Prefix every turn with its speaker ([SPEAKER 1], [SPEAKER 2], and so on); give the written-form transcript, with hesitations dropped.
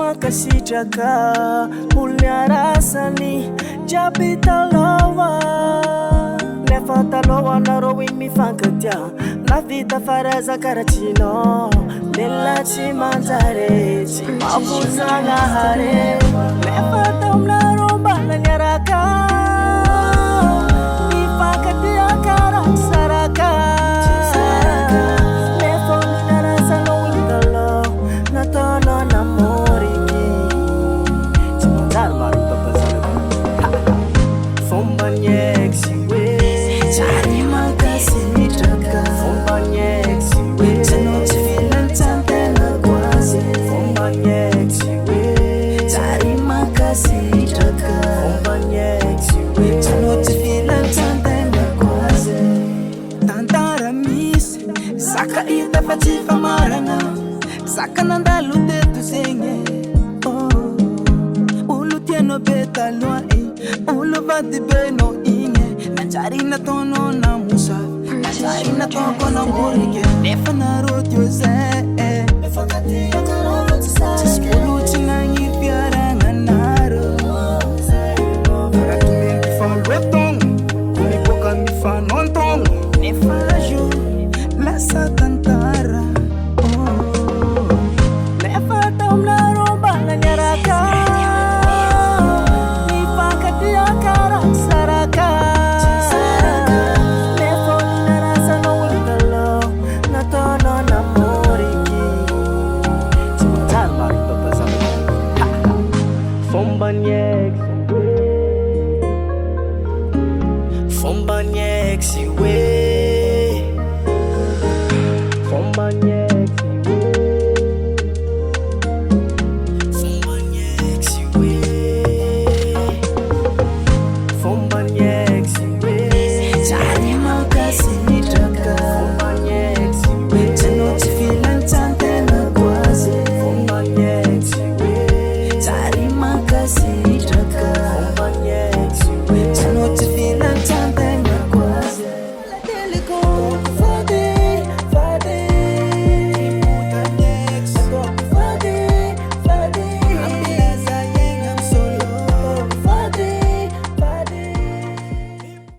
[SPEAKER 1] Makasitraka olniarasany jiaby taloha nefa taloha nareo igny mifankatia navita faraza karatsino lella tsy manjare tsy mampozanahare nefa taminareo mbana niaraka mifankatia karatsaraka nefa olniarasanao igny taloha nataonao namoro Fatifa marana saka nandalo teto zegny olo tiano beta loa olo vady beno igny nanjary nataonao namosa nanjary nataoko namorike nefa narotio zay olo tsy nagny fiaragnanaro ratomeny mifaloatogno ko miboaka mifanontogno nefa jo lasa tantara nefa taminareo mbana niaraka mifankatia karatsaraka nefa olniarasanao igny taloha nataonao namoriky tsy manjary marito bazaka fomba ny ex we